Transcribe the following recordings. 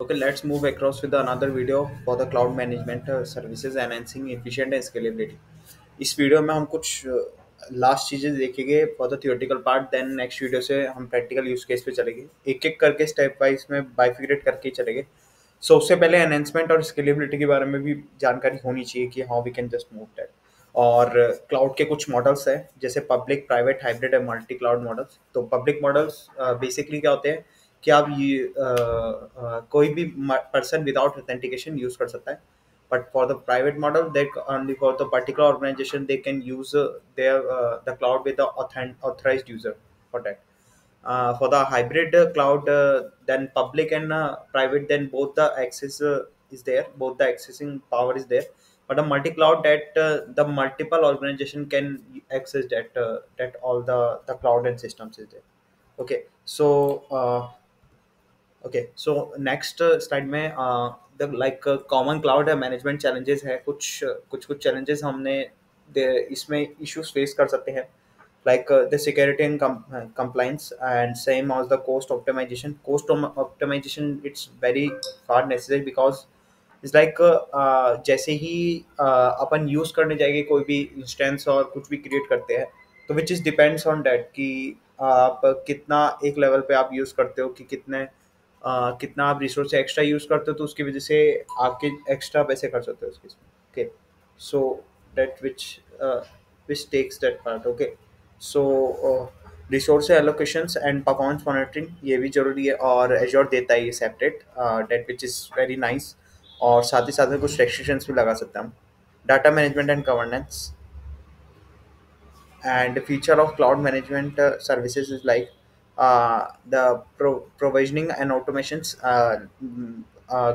Okay, let's move across with another video for the cloud management services enhancing efficient and scalability. इस video में हम कुछ last चीज़ें देखेंगे for the theoretical part, then next video से हम practical use case पे चलेंगे, एक एक करके स्टेप वाइज में बाइफिग्रेट करके ही चलेंगे. सो उससे पहले एनहेंसमेंट और स्केलेबिलिटी के बारे में भी जानकारी होनी चाहिए कि how we can just move that. और क्लाउड के कुछ मॉडल्स हैं जैसे public, private, hybrid and multi cloud models. तो पब्लिक मॉडल्स बेसिकली क्या होते हैं कि आप ये कोई भी पर्सन विदाउट ऑथेंटिकेशन यूज कर सकता है. But for the private model, they only for the particular organization they can use their the cloud with the authorized user for that. For the hybrid cloud, then public and private, then both the access is there, both the accessing power is there. But a multi cloud that the multiple organization can access that all the cloud and systems is there. Okay, so okay so next slide में the like common cloud management challenges है. कुछ कुछ कुछ challenges हमने इसमें issues face कर सकते हैं, like the security and compliance, and same as the cost optimization. Optimization, it's very far necessary because it's like जैसे ही अपन यूज करने जाएंगे कोई भी इंस्टेंस और कुछ भी क्रिएट करते हैं, तो which is depends on that कि आप कितना एक लेवल पे आप यूज करते हो, कि कितना आप रिसोर्स एक्स्ट्रा यूज करते हो, तो उसकी वजह से आपके एक्स्ट्रा पैसे खर्च होते हो उसके. Okay, so that which takes that part. Okay, so resource allocations and performance monitoring ये भी जरूरी है, और एजोर देता है ये separate, that which is very nice. और साथ ही साथ में कुछ रेस्ट्रिक्शंस भी लगा सकते हैं हम. Data management and governance. And the feature of cloud management services is like the provisioning and automations,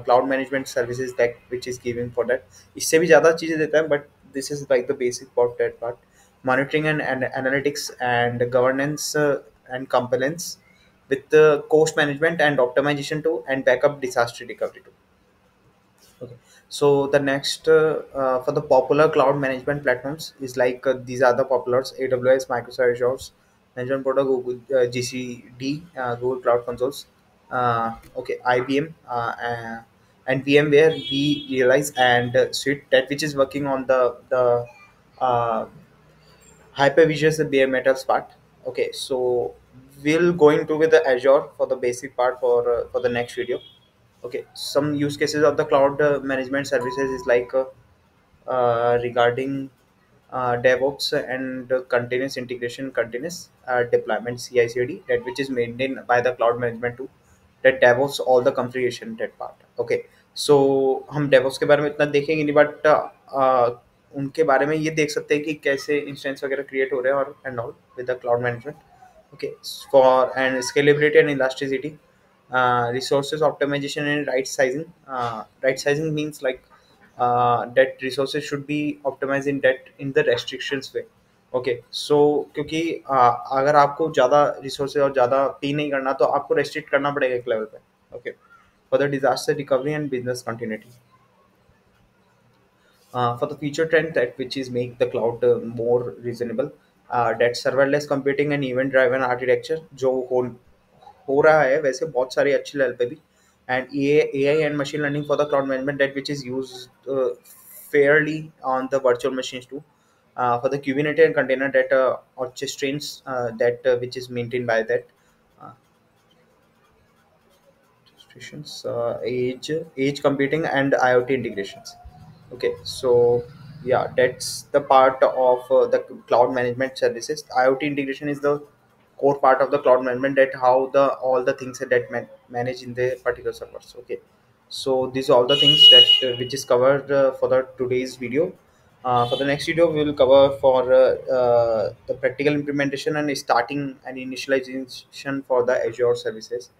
cloud management services that which is giving for that. इससे भी ज़्यादा चीज़ें देता है, but this is like the basic part, that part. Monitoring and analytics and governance and compliance with the cost management and optimization too, and backup disaster recovery too. Okay. So the next for the popular cloud management platforms is like these are the populars: AWS, Microsoft Azure, Management Portal, Google GCD, Google Cloud Consoles, okay, IBM, and VMware. We realize and Suite, that which is working on the uh, Hypervisor, the bare metals part. Okay, so we'll go into with the Azure for the basic part for the next video. Okay, some use cases of the cloud management services is like regarding DevOps and continuous integration, continuous deployment, CI/CD, that which is maintained by the cloud management too. That DevOps all the configuration that part. Okay, so हम DevOps के बारे में इतना देखेंगे नहीं, but उनके बारे में ये देख सकते हैं कि कैसे इंस्टेंस वगैरह क्रिएट हो रहे हैं और and all with the cloud management. Okay, for and scalability and elasticity, resources optimization and right sizing. Right sizing means like that resources should be optimized in the restrictions way. Okay, so क्योंकि अगर आपको ज़्यादा resources और ज़्यादा पे नहीं करना, तो आपको रेस्ट्रिक्ट करना पड़ेगा एक लेवल पे. Okay, for the disaster recovery and business continuity. For the future trend that which is make the cloud more reasonable, that serverless computing and event driven architecture जो हो रहा है वैसे बहुत सारे अच्छे लेवल पे भी. And AI and machine learning for the cloud management, that which is used fairly on the virtual machines too. For the Kubernetes and container that orchestrates that which is maintained by that uh, orchestrations, edge computing and IoT integrations. Okay, so yeah, that's the part of the cloud management services. IoT integration is the core part of the cloud management, that how the all the things that manage in the particular servers. Okay, so these are all the things that which is covered for the today's video. For the next video, we will cover for the practical implementation and starting and initialization for the Azure services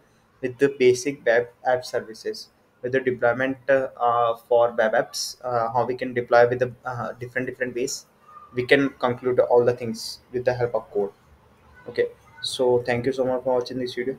with the basic web app services, with the deployment for web apps, how we can deploy with the different ways. We can conclude all the things with the help of code. Okay, so thank you so much for watching this video.